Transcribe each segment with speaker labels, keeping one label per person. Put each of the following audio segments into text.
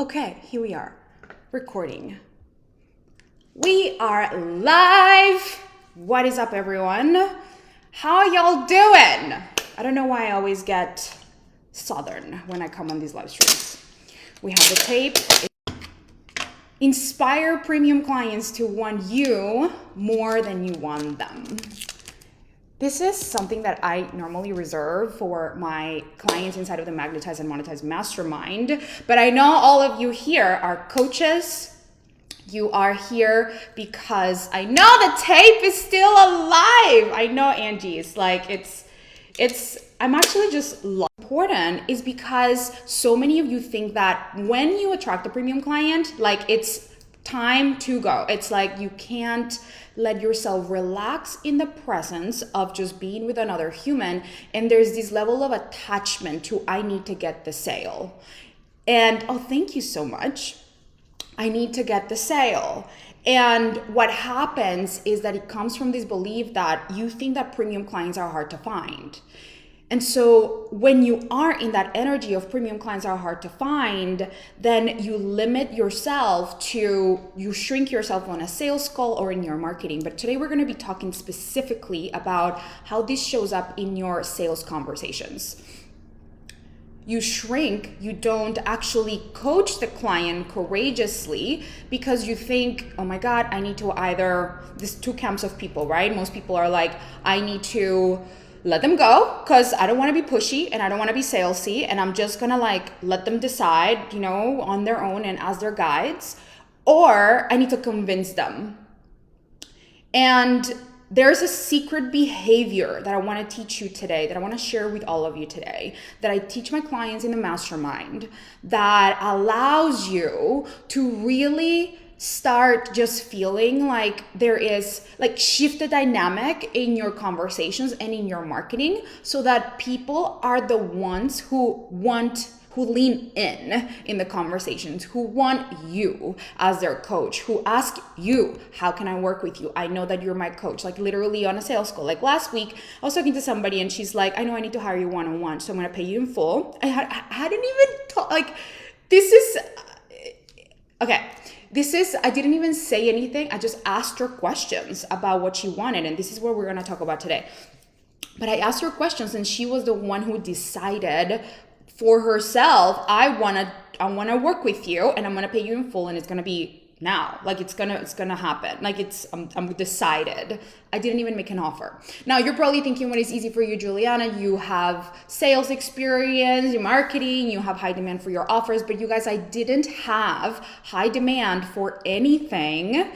Speaker 1: Okay, here we are, recording. We are live. What is up, everyone? How y'all doing? I don't know why I always get southern when I come on these live streams. We have the tape. Inspire premium clients to want you more than you want them. This is something that I normally reserve for my clients inside of the Magnetize and Monetize Mastermind. But I know all of you here are coaches. You are here because I know the tape is still alive. I know, Angie, it's like, I'm actually just important is because so many of you think that when you attract a premium client, like it's time to go. It's like you can't let yourself relax in the presence of just being with another human. And there's this level of attachment to, I need to get the sale. And, oh, thank you so much. I need to get the sale. And what happens is that it comes from this belief that you think that premium clients are hard to find. And so when you are in that energy of premium clients are hard to find, then you limit yourself to, you shrink yourself on a sales call or in your marketing. But today we're going to be talking specifically about how this shows up in your sales conversations. You shrink, you don't actually coach the client courageously because you think, oh my God, I need to there's two camps of people, right? Most people are like, I need to let them go because I don't want to be pushy and I don't want to be salesy, and I'm just gonna let them decide, on their own and as their guides, or I need to convince them. And there's a secret behavior that I want to teach you today, that I want to share with all of you today, that I teach my clients in the mastermind, that allows you to really start just feeling like there is shift the dynamic in your conversations and in your marketing so that people are the ones who lean in the conversations, who want you as their coach, who ask you, how can I work with you? I know that you're my coach, literally on a sales call. Last week, I was talking to somebody and she's like, I know I need to hire you one-on-one, so I'm going to pay you in full. I hadn't even I didn't even say anything. I just asked her questions about what she wanted. And this is what we're going to talk about today. But I asked her questions and she was the one who decided for herself, I want to work with you and I'm going to pay you in full and it's going to be now. It's going to happen. I'm decided. I didn't even make an offer. Now you're probably thinking, what is easy for you, Juliana? You have sales experience, your marketing, you have high demand for your offers, but you guys, I didn't have high demand for anything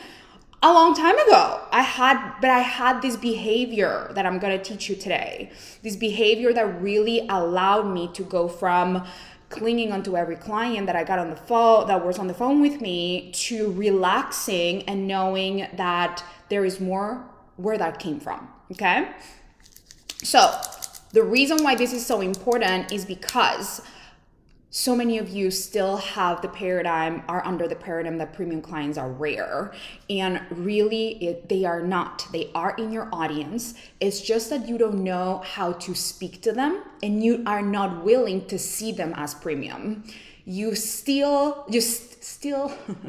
Speaker 1: a long time ago. I had this behavior that I'm going to teach you today. This behavior that really allowed me to go from clinging onto every client that I got on the phone, that was on the phone with me, to relaxing and knowing that there is more where that came from. Okay. So the reason why this is so important is because so many of you still have are under the paradigm that premium clients are rare. And really, they are not. They are in your audience. It's just that you don't know how to speak to them and you are not willing to see them as premium. You still,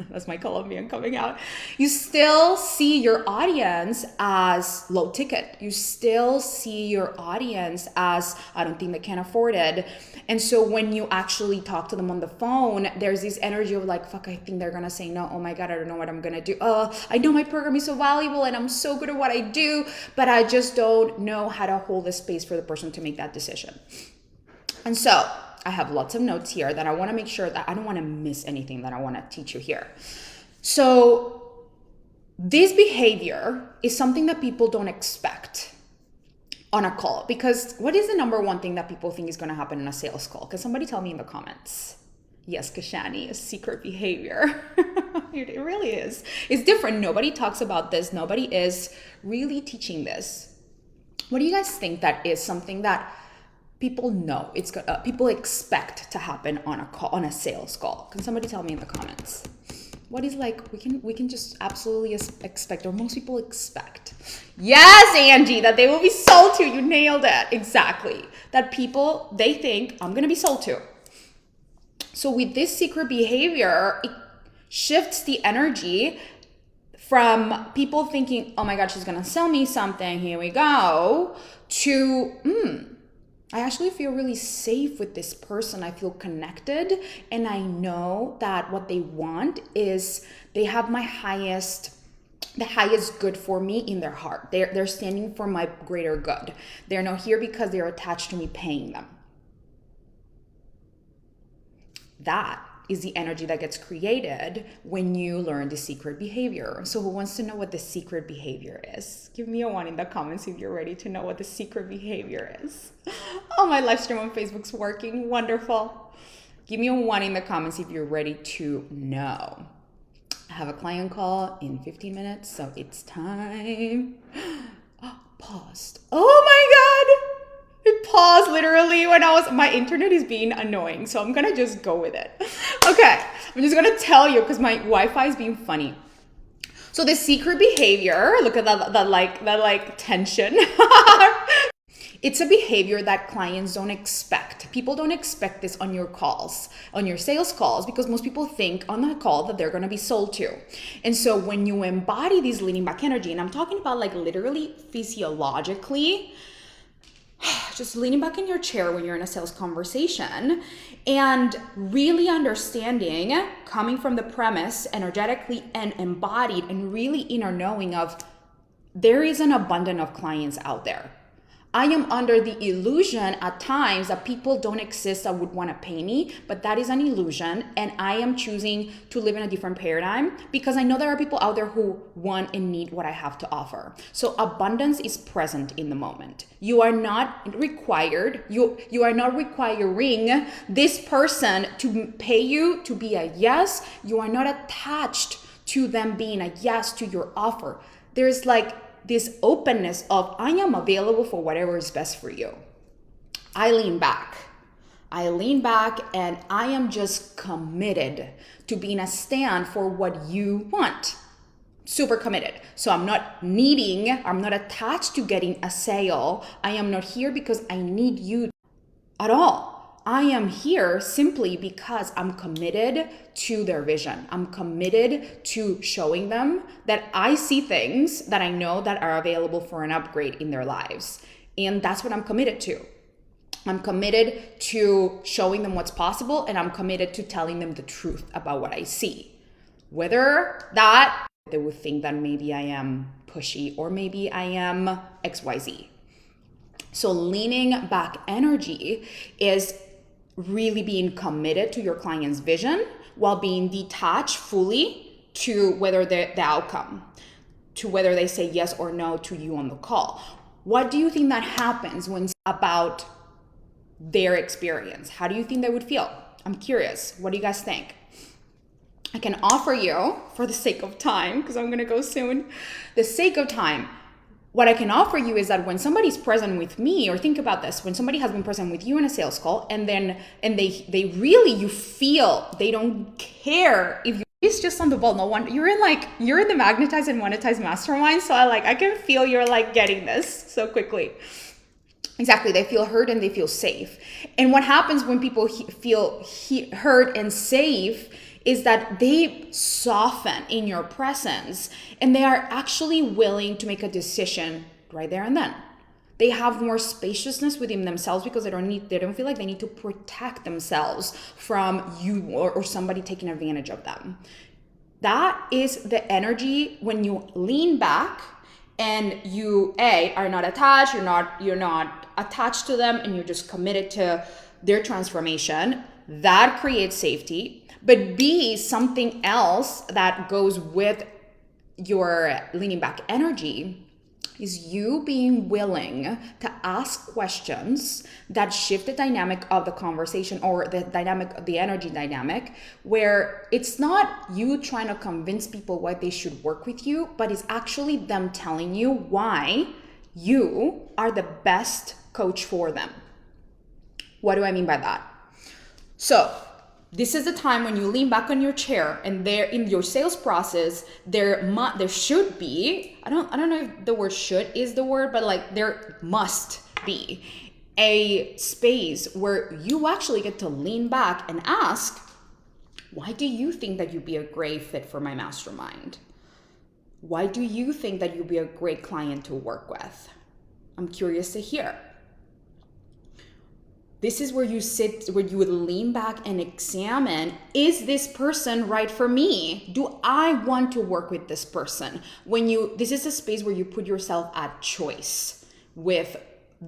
Speaker 1: that's my Colombian coming out. You still see your audience as low ticket. You still see your audience as, I don't think they can afford it. And so when you actually talk to them on the phone, there's this energy of fuck, I think they're going to say no. Oh my God, I don't know what I'm going to do. I know my program is so valuable and I'm so good at what I do, but I just don't know how to hold the space for the person to make that decision. And so I have lots of notes here that I want to make sure that I don't want to miss anything that I want to teach you here. So this behavior is something that people don't expect on a call, because what is the number one thing that people think is going to happen in a sales call? Can somebody tell me in the comments? Yes, Kashani, a secret behavior. It really is. It's different. Nobody talks about this. Nobody is really teaching this. What do you guys think that is something that people know people expect to happen on a call, on a sales call? Can somebody tell me in the comments? What is we can just absolutely expect, or most people expect? Yes, Angie, that they will be sold to. You nailed it. Exactly. That people, they think I'm going to be sold to. So with this secret behavior, it shifts the energy from people thinking, oh my God, she's gonna sell me something, here we go, to, I actually feel really safe with this person. I feel connected, and I know that what they want is they have the highest good for me in their heart. They're standing for my greater good. They're not here because they're attached to me paying them. That is the energy that gets created when you learn the secret behavior. So who wants to know what the secret behavior is? Give me a 1 in the comments if you're ready to know what the secret behavior is. Oh, my live stream on Facebook's working. Wonderful. Give me a 1 in the comments if you're ready to know. I have a client call in 15 minutes, so it's time. Oh, paused. Oh my God. It paused literally when my internet is being annoying, so I'm gonna just go with it. Okay, I'm just gonna tell you because my Wi-Fi is being funny. So the secret behavior, look at that tension. It's a behavior that clients don't expect. People don't expect this on your calls, on your sales calls, because most people think on the call that they're gonna be sold to. And so when you embody this leaning back energy, and I'm talking about like literally physiologically, just leaning back in your chair when you're in a sales conversation and really understanding, coming from the premise energetically and embodied and really inner knowing of there is an abundance of clients out there. I am under the illusion at times that people don't exist that would want to pay me, but that is an illusion, and I am choosing to live in a different paradigm because I know there are people out there who want and need what I have to offer. So abundance is present in the moment. You are not required, you are not requiring this person to pay you to be a yes. You are not attached to them being a yes to your offer. There's like this openness of I am available for whatever is best for you. I lean back and I am just committed to being a stand for what you want. Super committed. So I'm not attached to getting a sale. I am not here because I need you at all. I am here simply because I'm committed to their vision. I'm committed to showing them that I see things that I know that are available for an upgrade in their lives. And that's what I'm committed to. I'm committed to showing them what's possible, and I'm committed to telling them the truth about what I see. Whether that they would think that maybe I am pushy or maybe I am XYZ. So leaning back energy is really being committed to your client's vision while being detached fully to whether the outcome, to whether they say yes or no to you on the call. What do you think that happens when about their experience? How do you think they would feel? I'm curious. What do you guys think? I can offer you, for the sake of time, because I'm gonna go soon, the sake of time, what I can offer you is that when somebody's present with me, or think about this, when somebody has been present with you in a sales call, and they really, you feel they don't care if it's just on the ball. No one, you're in the magnetize and monetize mastermind. So I can feel you're like getting this so quickly. Exactly. They feel heard and they feel safe. And what happens when people feel heard and safe is that they soften in your presence and they are actually willing to make a decision right there and then. They have more spaciousness within themselves because they don't feel like they need to protect themselves from you or somebody taking advantage of them. That is the energy when you lean back and you are not attached, you're not attached to them, and you're just committed to their transformation. That creates safety. But B, something else that goes with your leaning back energy is you being willing to ask questions that shift the dynamic of the conversation, or the energy dynamic, where it's not you trying to convince people why they should work with you, but it's actually them telling you why you are the best coach for them. What do I mean by that? So this is the time when you lean back on your chair, and there in your sales process, there should be, I don't know if the word should is the word, but there must be a space where you actually get to lean back and ask, Why do you think that you'd be a great fit for my mastermind? Why do you think that you'd be a great client to work with? I'm curious to hear. This is where you sit, where you would lean back and examine, is this person right for me? Do I want to work with this person? This is a space where you put yourself at choice in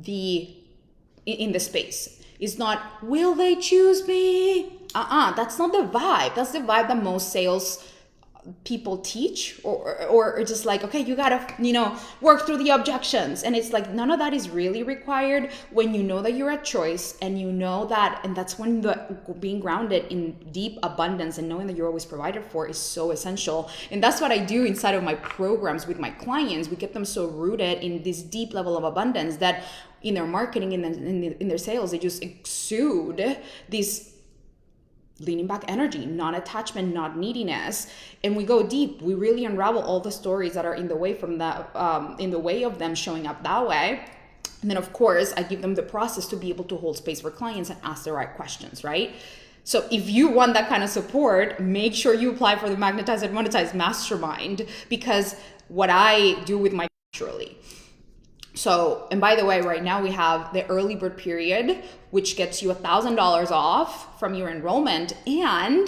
Speaker 1: the space. It's not, will they choose me? That's not the vibe. That's the vibe that most sales people teach, or just like, okay, you gotta work through the objections, and it's like none of that is really required when you know that you're at choice, and you know that, and that's when being grounded in deep abundance and knowing that you're always provided for is so essential. And that's what I do inside of my programs with my clients. We get them so rooted in this deep level of abundance that in their marketing, in their sales, they just exude this leaning back energy, non-attachment, not neediness. And we go deep. We really unravel all the stories that are in the way in the way of them showing up that way. And then of course, I give them the process to be able to hold space for clients and ask the right questions, right? So if you want that kind of support, make sure you apply for the Magnetize and Monetize Mastermind, because what I do with my naturally. So, and by the way, right now we have the early bird period, which gets you $1,000 off from your enrollment. And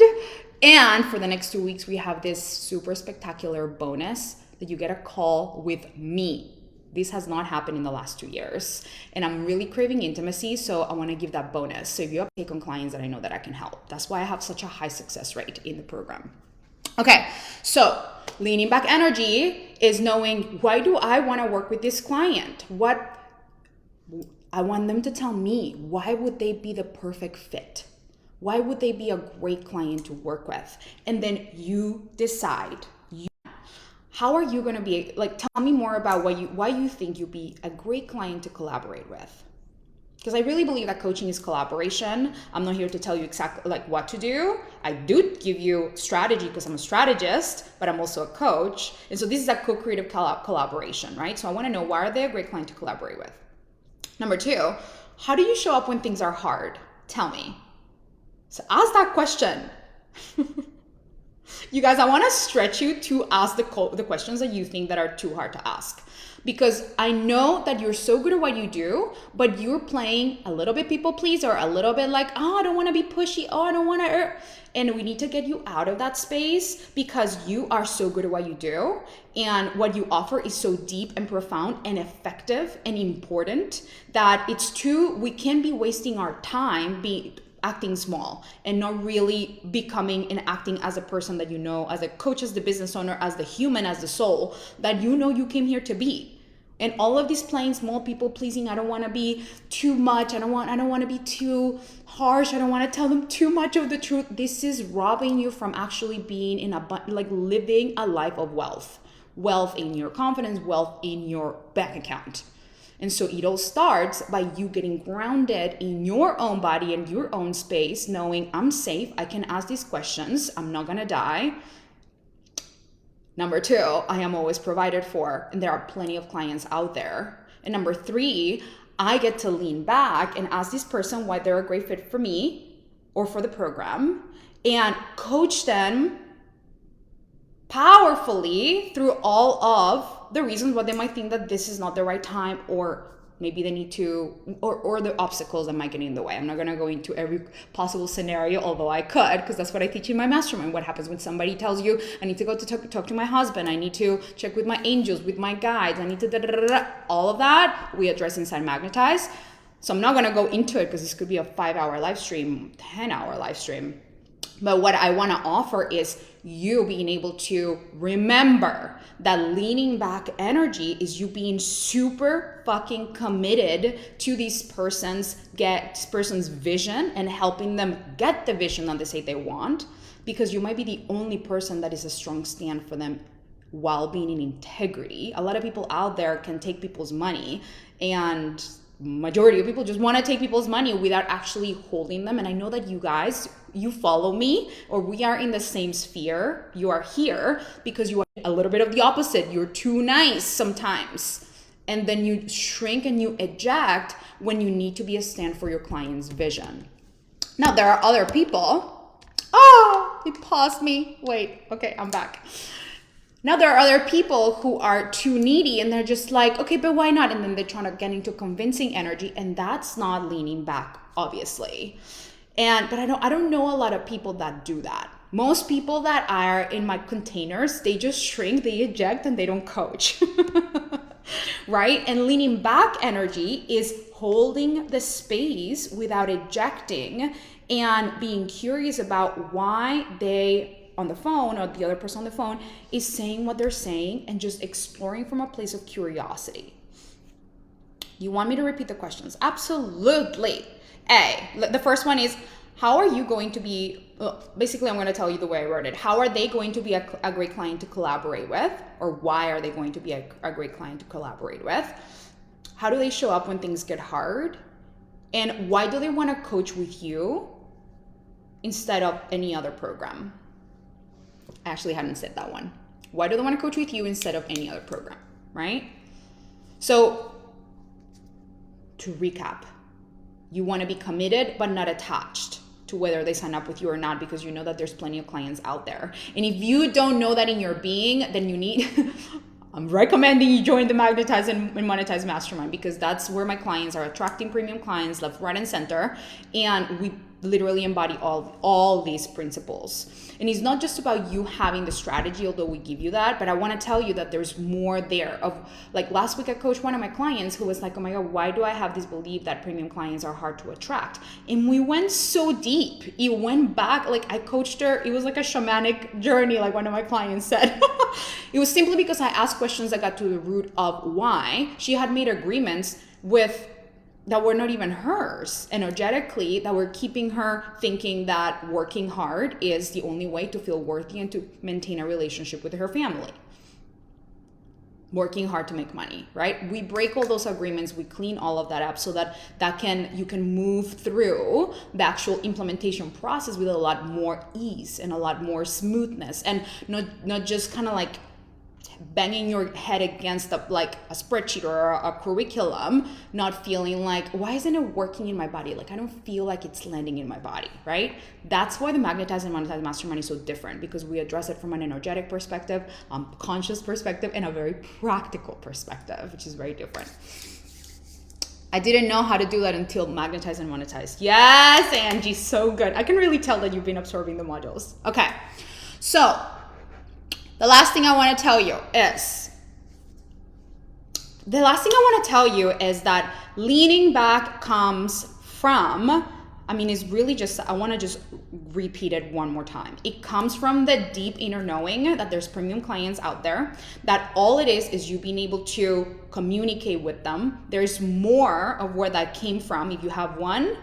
Speaker 1: for the next 2 weeks, we have this super spectacular bonus that you get a call with me. This has not happened in the last 2 years. And I'm really craving intimacy, so I want to give that bonus. So if you have take on clients that I know that I can help, that's why I have such a high success rate in the program. Okay, so leaning back energy is knowing, why do I want to work with this client? What I want them to tell me, why would they be the perfect fit? Why would they be a great client to work with? And then you decide, how are you going to be, like, tell me more about why you think you'd be a great client to collaborate with. Because I really believe that coaching is collaboration. I'm not here to tell you exactly like what to do. I do give you strategy because I'm a strategist, but I'm also a coach. And so this is a co-creative collaboration, right? So I want to know, why are they a great client to collaborate with? Number 2, how do you show up when things are hard? Tell me. So ask that question. You guys, I want to stretch you to ask the questions that you think that are too hard to ask. Because I know that you're so good at what you do, but you're playing a little bit people pleaser, a little bit like, oh, I don't want to be pushy. Oh, I don't want to. And we need to get you out of that space, because you are so good at what you do. And what you offer is so deep and profound and effective and important that we can't be wasting our time acting small and not really becoming and acting as a person that you know, as a coach, as the business owner, as the human, as the soul that you know you came here to be. And all of this playing small, people pleasing, I don't want to be too much, I don't want to be too harsh, I don't want to tell them too much of the truth. This is robbing you from actually being living a life of wealth in your confidence, wealth in your bank account. And so it all starts by you getting grounded in your own body and your own space, knowing I'm safe, I can ask these questions, I'm not gonna die. Number 2, I am always provided for, and there are plenty of clients out there. And number 3, I get to lean back and ask this person why they're a great fit for me or for the program, and coach them powerfully through all of the reasons why they might think that this is not the right time, or maybe they need to, or the obstacles that might get in the way. I'm not going to go into every possible scenario, although I could, because that's what I teach in my mastermind. What happens when somebody tells you, I need to go to talk to my husband, I need to check with my angels, with my guides, I need to all of that we address inside Magnetize. So I'm not going to go into it because this could be a 5-hour live stream, 10-hour live stream. But what I want to offer is you being able to remember that leaning back energy is you being super fucking committed to this person's vision and helping them get the vision that they say they want, because you might be the only person that is a strong stand for them while being in integrity. A lot of people out there can take people's money, and majority of people just want to take people's money without actually holding them. And I know that you guys, you follow me, or we are in the same sphere. You are here because you are a little bit of the opposite. You're too nice sometimes. And then you shrink and you eject when you need to be a stand for your client's vision. Now, there are other people. Oh, it paused me. Wait, okay, I'm back. Now there are other people who are too needy and they're just like, okay, but why not? And then they're trying to get into convincing energy, and that's not leaning back, obviously. But I don't know a lot of people that do that. Most people that are in my containers, they just shrink, they eject, and they don't coach. Right? And leaning back energy is holding the space without ejecting and being curious about why they on the phone or the other person on the phone is saying what they're saying, and just exploring from a place of curiosity. You want me to repeat the questions? Absolutely. The first one is, how are you going to be, basically I'm going to tell you the way I wrote it. How are they going to be a great client to collaborate with? Or why are they going to be a great client to collaborate with? How do they show up when things get hard? And why do they want to coach with you instead of any other program? I actually hadn't said that one. Why do they want to coach with you instead of any other program, right? So to recap, you want to be committed but not attached to whether they sign up with you or not, because you know that there's plenty of clients out there. And if you don't know that in your being, then you need, I'm recommending you join the Magnetize and Monetize Mastermind, because that's where my clients are attracting premium clients left, right, and center. And we literally embody all these principles. And it's not just about you having the strategy, although we give you that, but I want to tell you that there's more there. Of like last week I coached one of my clients who was like, oh my God, why do I have this belief that premium clients are hard to attract? And we went so deep. It went back, like I coached her. It was like a shamanic journey, like one of my clients said. It was simply because I asked questions that got to the root of why she had made agreements with that were not even hers energetically, that were keeping her thinking that working hard is the only way to feel worthy and to maintain a relationship with her family. Working hard to make money, right? We break all those agreements, we clean all of that up so that you can move through the actual implementation process with a lot more ease and a lot more smoothness, and not just kind of like banging your head against like a spreadsheet or a curriculum, not feeling like, why isn't it working in my body? Like I don't feel like it's landing in my body, right? That's why the Magnetize and Monetize Mastermind is so different, because we address it from an energetic perspective, conscious perspective, and a very practical perspective, which is very different. I didn't know how to do that until Magnetize and Monetize. Yes, Angie, so good. I can really tell that you've been absorbing the modules. Okay, so the last thing I want to tell you is that leaning back comes from, it's really just, I want to just repeat it one more time. It comes from the deep inner knowing that there's premium clients out there, that all it is you being able to communicate with them. There's more of where that came from if you have one.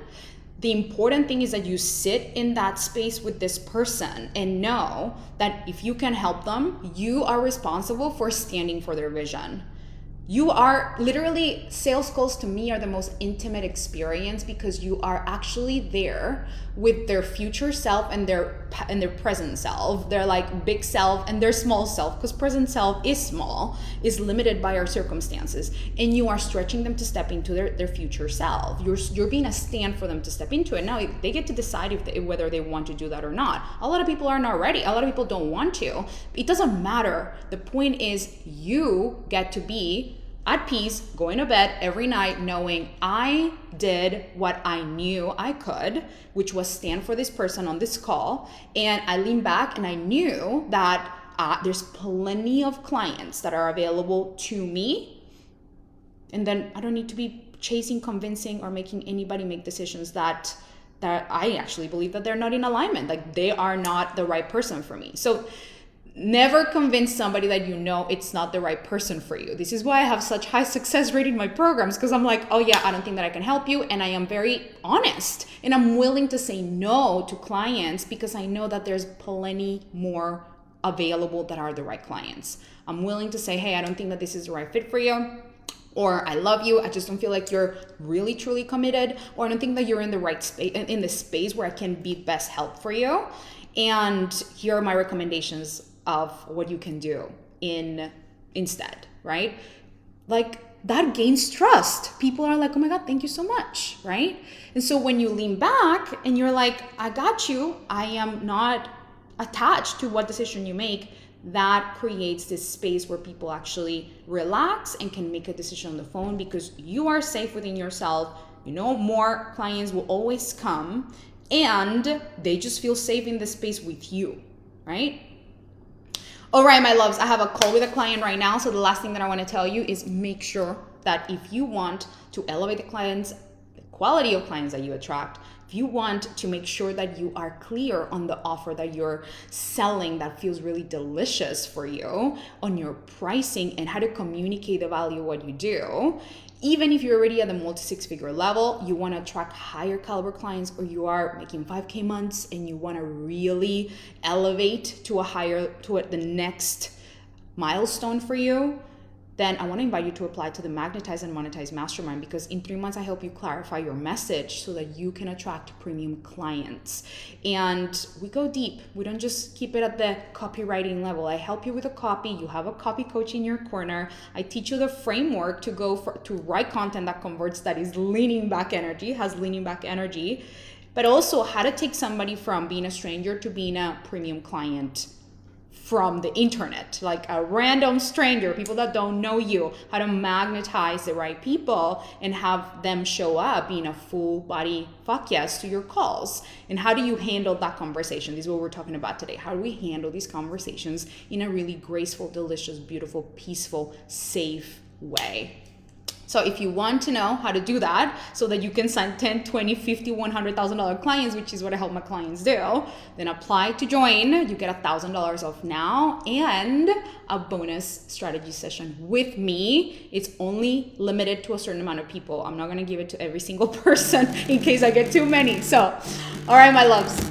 Speaker 1: The important thing is that you sit in that space with this person and know that if you can help them, you are responsible for standing for their vision. You are literally, sales calls to me are the most intimate experience, because you are actually there with their future self and their present self, their like big self and their small self, because present self is small, is limited by our circumstances, and you are stretching them to step into their future self. You're being a stand for them to step into it. Now they get to decide whether they want to do that or not. A lot of people aren't ready. A lot of people don't want to. It doesn't matter. The point is you get to be at peace, going to bed every night knowing I did what I knew I could, which was stand for this person on this call. And I leaned back and I knew that there's plenty of clients that are available to me. And then I don't need to be chasing, convincing, or making anybody make decisions that I actually believe that they're not in alignment. Like they are not the right person for me. So never convince somebody that you know it's not the right person for you. This is why I have such high success rate in my programs, because I'm like, oh yeah, I don't think that I can help you. And I am very honest, and I'm willing to say no to clients because I know that there's plenty more available that are the right clients. I'm willing to say, hey, I don't think that this is the right fit for you. Or I love you, I just don't feel like you're really truly committed. Or I don't think that you're in the right space, in the space where I can be best help for you. And here are my recommendations of what you can do instead, right? Like that gains trust. People are like, oh my God, thank you so much, right? And so when you lean back and you're like, I got you, I am not attached to what decision you make, that creates this space where people actually relax and can make a decision on the phone because you are safe within yourself. You know, more clients will always come and they just feel safe in the space with you, right? All right, my loves, I have a call with a client right now. So the last thing that I want to tell you is make sure that if you want to elevate the quality of clients that you attract, if you want to make sure that you are clear on the offer that you're selling that feels really delicious for you, on your pricing and how to communicate the value of what you do, even if you're already at the multi-six-figure level, you want to attract higher caliber clients, or you are making 5K months and you want to really elevate to the next milestone for you, then I want to invite you to apply to the Magnetize and Monetize Mastermind, because in 3 months, I help you clarify your message so that you can attract premium clients. And we go deep. We don't just keep it at the copywriting level. I help you with a copy. You have a copy coach in your corner. I teach you the framework to write content that converts, that is leaning back energy, has leaning back energy, but also how to take somebody from being a stranger to being a premium client from the internet, like a random stranger, people that don't know you, how to magnetize the right people and have them show up being a full body fuck yes to your calls. And how do you handle that conversation? This is what we're talking about today. How do we handle these conversations in a really graceful, delicious, beautiful, peaceful, safe way? So if you want to know how to do that so that you can sign 10, 20, 50, $100,000 clients, which is what I help my clients do, then apply to join. You get $1,000 off now and a bonus strategy session with me. It's only limited to a certain amount of people. I'm not going to give it to every single person in case I get too many. So, all right, my loves.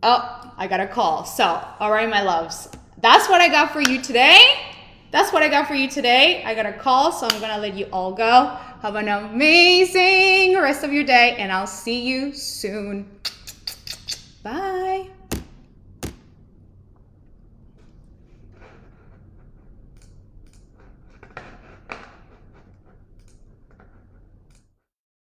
Speaker 1: Oh, I got a call. So, all right, my loves. That's what I got for you today. I got a call, so I'm going to let you all go. Have an amazing rest of your day, and I'll see you soon. Bye.